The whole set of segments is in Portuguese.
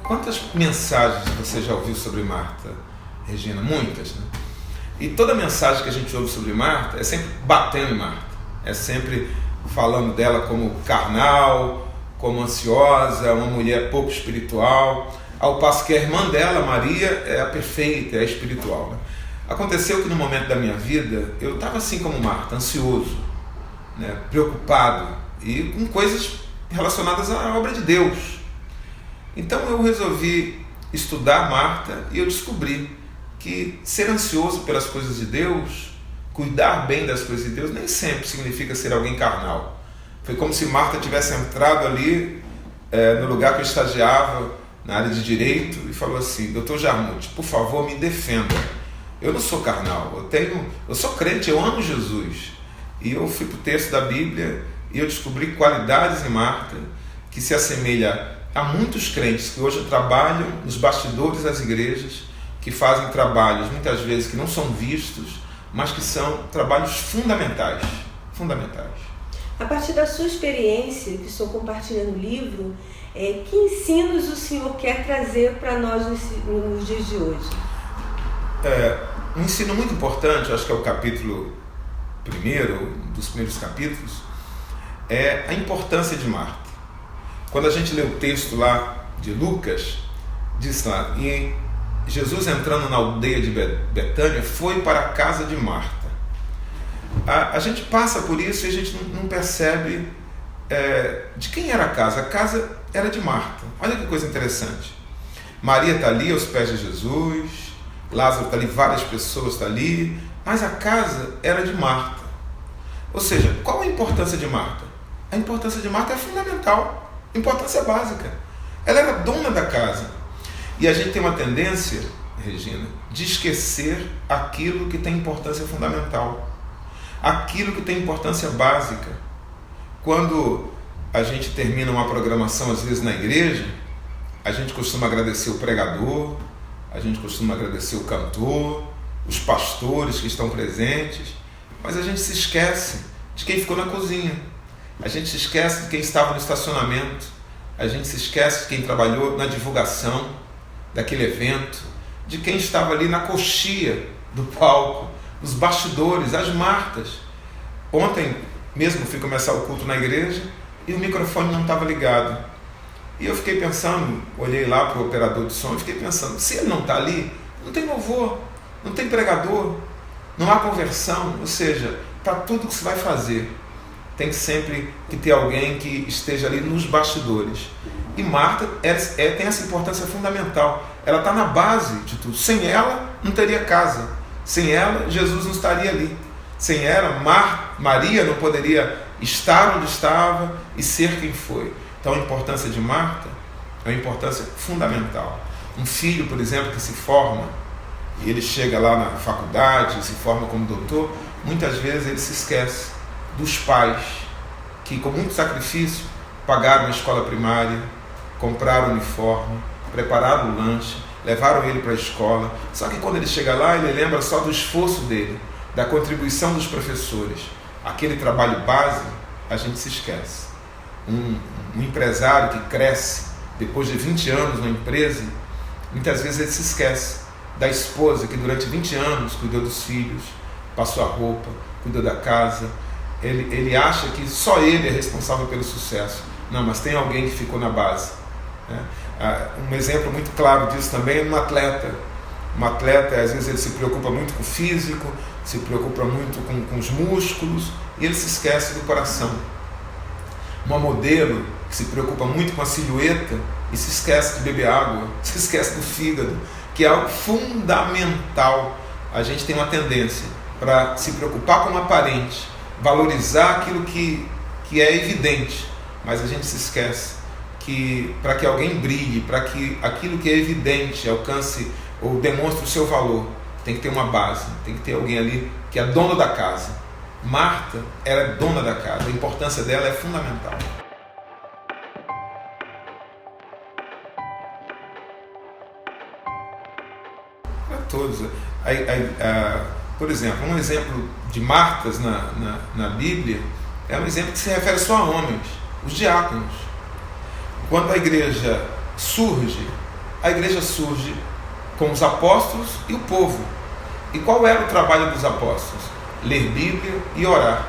Quantas mensagens você já ouviu sobre Marta, Regina? Muitas, né? E toda mensagem que a gente ouve sobre Marta é sempre batendo em Marta. É sempre falando dela como carnal, como ansiosa, uma mulher pouco espiritual, ao passo que a irmã dela, Maria, é a perfeita, é a espiritual, né? Aconteceu que no momento da minha vida, eu estava assim como Marta, ansioso, né? Preocupado e com coisas relacionadas à obra de Deus. Então eu resolvi estudar Marta e eu descobri que ser ansioso pelas coisas de Deus, cuidar bem das coisas de Deus, nem sempre significa ser alguém carnal. Foi como se Marta tivesse entrado ali no lugar que eu estagiava, na área de Direito, e falou assim: Dr. Jarmuth, por favor, me defenda. Eu não sou carnal, eu sou crente, eu amo Jesus. E eu fui para o texto da Bíblia e eu descobri qualidades em Marta que se assemelha a muitos crentes que hoje trabalham nos bastidores das igrejas, que fazem trabalhos muitas vezes que não são vistos, mas que são trabalhos fundamentais. A partir da sua experiência, que o senhor compartilha no livro, que ensinos o senhor quer trazer para nós nos dias de hoje? Um ensino muito importante, acho que é o capítulo primeiro, um dos primeiros capítulos, é a importância de Marta. Quando a gente lê o texto lá de Lucas, diz lá: e Jesus, entrando na aldeia de Betânia, foi para a casa de Marta. A gente passa por isso e a gente não percebe de quem era a casa. A casa era de Marta. Olha que coisa interessante. Maria está ali aos pés de Jesus, Lázaro está ali, várias pessoas estão ali, mas a casa era de Marta. Ou seja, qual a importância de Marta? A importância de Marta é fundamental, importância básica. Ela era dona da casa. E a gente tem uma tendência, Regina, de esquecer aquilo que tem importância fundamental, aquilo que tem importância básica. Quando a gente termina uma programação, às vezes na igreja, a gente costuma agradecer o pregador, a gente costuma agradecer o cantor, os pastores que estão presentes, mas a gente se esquece de quem ficou na cozinha, a gente se esquece de quem estava no estacionamento, a gente se esquece de quem trabalhou na divulgação daquele evento, de quem estava ali na coxia do palco, nos bastidores, as Martas. Ontem mesmo fui começar o culto na igreja e o microfone não estava ligado. E eu fiquei pensando, olhei lá para o operador de som e fiquei pensando, se ele não está ali, não tem louvor, não tem pregador, não há conversão. Ou seja, para tudo que se vai fazer, tem sempre que ter alguém que esteja ali nos bastidores. E Marta tem essa importância fundamental. Ela está na base de tudo. Sem ela, não teria casa. Sem ela, Jesus não estaria ali. Sem ela, Maria não poderia estar onde estava e ser quem foi. Então a importância de Marta é uma importância fundamental. Um filho, por exemplo, que se forma, e ele chega lá na faculdade, se forma como doutor, muitas vezes ele se esquece dos pais que com muito sacrifício pagaram a escola primária, compraram o uniforme, prepararam o lanche, levaram ele para a escola. Só que quando ele chega lá, ele lembra só do esforço dele, da contribuição dos professores. Aquele trabalho base, a gente se esquece. Um empresário que cresce depois de 20 anos na empresa, muitas vezes ele se esquece da esposa que durante 20 anos cuidou dos filhos, passou a roupa, cuidou da casa. Ele acha que só ele é responsável pelo sucesso. Não, mas tem alguém que ficou na base, né? Um exemplo muito claro disso também é um atleta. Um atleta, às vezes, ele se preocupa muito com o físico, se preocupa muito com os músculos e ele se esquece do coração. Uma modelo que se preocupa muito com a silhueta e se esquece de beber água, se esquece do fígado, que é algo fundamental. A gente tem uma tendência para se preocupar com o aparente, valorizar aquilo que é evidente, mas a gente se esquece que para que alguém brilhe, para que aquilo que é evidente alcance ou demonstre o seu valor, tem que ter uma base, tem que ter alguém ali que é dono da casa. Marta era dona da casa, a importância dela é fundamental. Para todos. Por exemplo, um exemplo de Martas na Bíblia é um exemplo que se refere só a homens, os diáconos. Quando a igreja a igreja surge com os apóstolos e o povo. E qual era o trabalho dos apóstolos? Ler Bíblia e orar.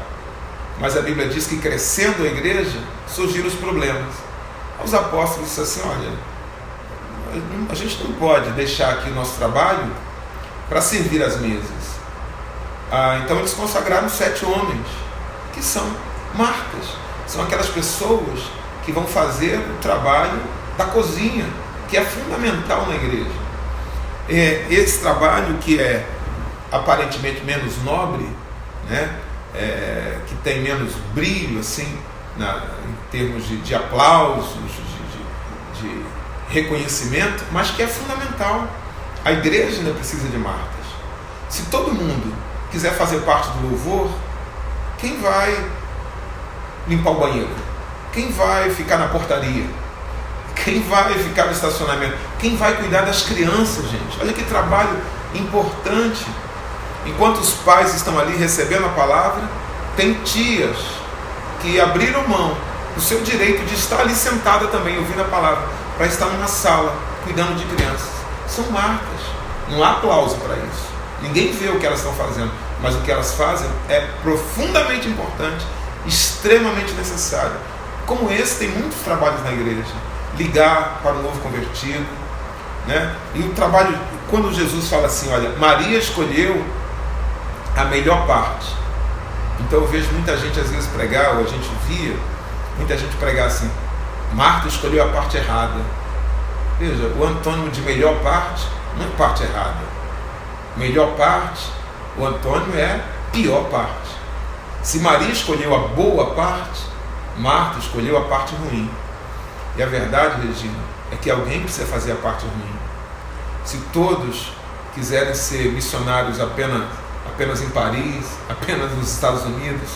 Mas a Bíblia diz que crescendo a igreja, surgiram os problemas. Os apóstolos disseram assim, olha, a gente não pode deixar aqui o nosso trabalho para servir as mesas. Então eles consagraram 7 homens, que são Martas. São aquelas pessoas que vão fazer o trabalho da cozinha, que é fundamental na igreja. Esse trabalho que é aparentemente menos nobre, né? Que tem menos brilho assim, em termos de aplausos, de reconhecimento, mas que é fundamental. A igreja ainda precisa de Martas. Se todo mundo quiser fazer parte do louvor, quem vai limpar o banheiro? Quem vai ficar na portaria? Quem vai ficar no estacionamento? Quem vai cuidar das crianças, gente? Olha que trabalho importante. Enquanto os pais estão ali recebendo a palavra, tem tias que abriram mão do seu direito de estar ali sentada também, ouvindo a palavra, para estar numa sala, cuidando de crianças. São Martas. Não há aplauso para isso. Ninguém vê o que elas estão fazendo, mas o que elas fazem é profundamente importante, extremamente necessário. Como esse, tem muitos trabalhos na igreja. Ligar para o novo convertido, né? E o trabalho, quando Jesus fala assim, olha, Maria escolheu a melhor parte. Então eu vejo muita gente às vezes pregar, ou a gente via muita gente pregar assim, Marta escolheu a parte errada. Veja, o antônimo de melhor parte não é parte errada. Melhor parte, o antônimo é pior parte. Se Maria escolheu a boa parte, Marta escolheu a parte ruim. E a verdade, Regina, é que alguém precisa fazer a parte ruim. Se todos quiserem ser missionários apenas em Paris, apenas nos Estados Unidos,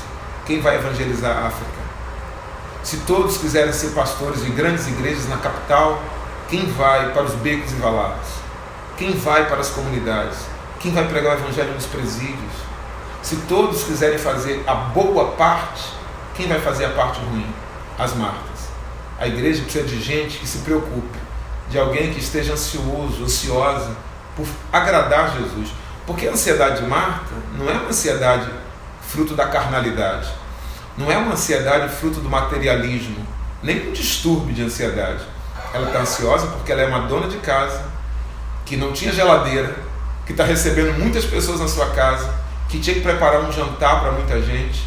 quem vai evangelizar a África? Se todos quiserem ser pastores de grandes igrejas na capital, quem vai para os becos e valados? Quem vai para as comunidades? Quem vai pregar o evangelho nos presídios? Se todos quiserem fazer a boa parte, quem vai fazer a parte ruim? As Martas. A igreja precisa de gente que se preocupe, de alguém que esteja ansiosa por agradar Jesus. Porque a ansiedade de Marta não é uma ansiedade fruto da carnalidade, não é uma ansiedade fruto do materialismo, nem um distúrbio de ansiedade. Ela está ansiosa porque ela é uma dona de casa, que não tinha geladeira, que está recebendo muitas pessoas na sua casa, que tinha que preparar um jantar para muita gente,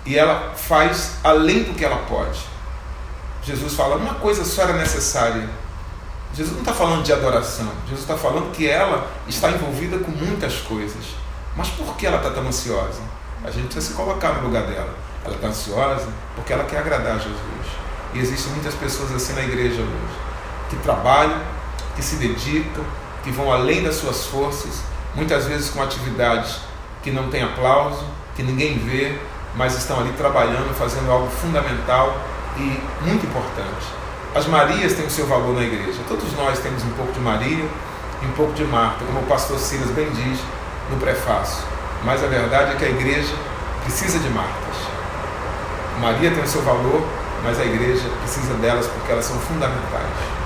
e ela faz além do que ela pode. Jesus fala, uma coisa só era necessária. Jesus não está falando de adoração, Jesus está falando que ela está envolvida com muitas coisas. Mas por que ela está tão ansiosa? A gente precisa se colocar no lugar dela. Ela está ansiosa porque ela quer agradar a Jesus. E existem muitas pessoas assim na igreja hoje, que trabalham, que se dedicam, que vão além das suas forças, muitas vezes com atividades que não têm aplauso, que ninguém vê, mas estão ali trabalhando, fazendo algo fundamental e muito importante. As Marias têm o seu valor na igreja. Todos nós temos um pouco de Maria e um pouco de Marta, como o pastor Silas bem diz no prefácio. Mas a verdade é que a igreja precisa de Martas. Maria tem o seu valor, mas a igreja precisa delas porque elas são fundamentais.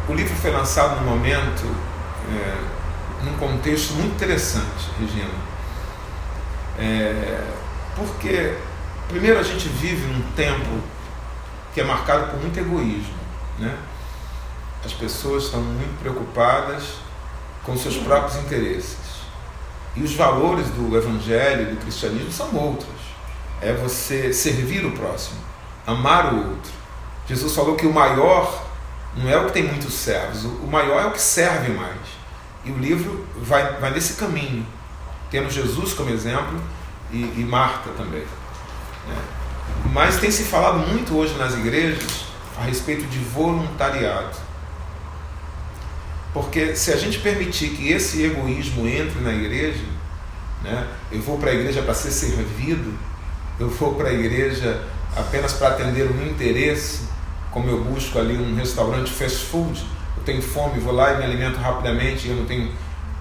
O livro foi lançado num momento, num contexto muito interessante, Regina. Porque, primeiro, a gente vive num tempo que é marcado por muito egoísmo, né? As pessoas estão muito preocupadas com seus próprios interesses. E os valores do evangelho e do cristianismo são outros. É você servir o próximo, amar o outro. Jesus falou que o maior não é o que tem muitos servos, o maior é o que serve mais. E o livro vai nesse caminho, tendo Jesus como exemplo e Marta também, né? Mas tem se falado muito hoje nas igrejas a respeito de voluntariado. Porque se a gente permitir que esse egoísmo entre na igreja, né? Eu vou para a igreja para ser servido, eu vou para a igreja apenas para atender o meu interesse, como eu busco ali um restaurante fast food, eu tenho fome, vou lá e me alimento rapidamente, e eu não tenho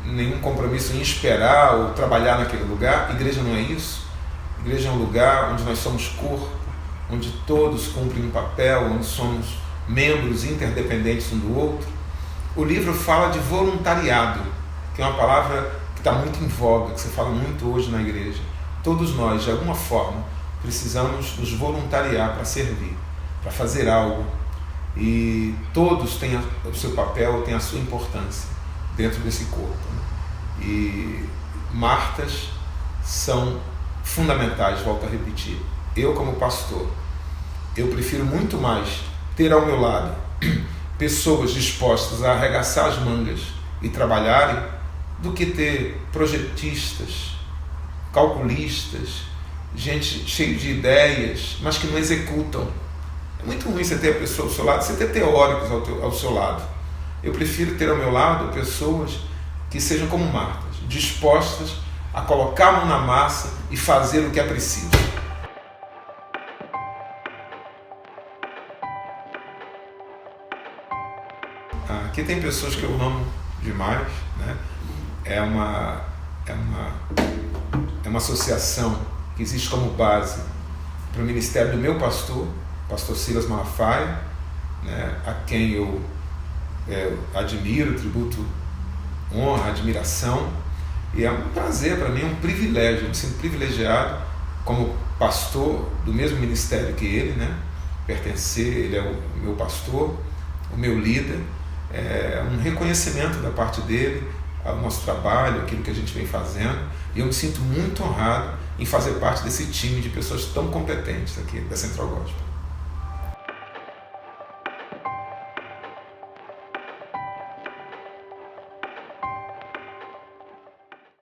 nenhum compromisso em esperar ou trabalhar naquele lugar. A igreja não é isso. Igreja é um lugar onde nós somos corpo, onde todos cumprem um papel, onde somos membros interdependentes um do outro. O livro fala de voluntariado, que é uma palavra que está muito em voga, que se fala muito hoje na igreja. Todos nós, de alguma forma, precisamos nos voluntariar para servir, para fazer algo. E todos têm o seu papel, têm a sua importância dentro desse corpo. E Martas são fundamentais, volto a repetir. Eu, como pastor, eu prefiro muito mais ter ao meu lado pessoas dispostas a arregaçar as mangas e trabalharem do que ter projetistas, calculistas, gente cheia de ideias, mas que não executam. É muito ruim você ter a pessoa ao seu lado, você ter teóricos ao seu lado. Eu prefiro ter ao meu lado pessoas que sejam como Martas, dispostas a colocar a mão na massa e fazer o que é preciso. Aqui tem pessoas que eu amo demais, né? É uma associação que existe como base para o ministério do meu pastor Silas Malafaia, né? A quem eu admiro, tributo honra, admiração, e é um prazer para mim, é um privilégio, eu me sinto privilegiado como pastor do mesmo ministério que ele, né? Pertencer, ele é o meu pastor, o meu líder, é um reconhecimento da parte dele ao nosso trabalho, aquilo que a gente vem fazendo, e eu me sinto muito honrado em fazer parte desse time de pessoas tão competentes aqui da Central Gospel.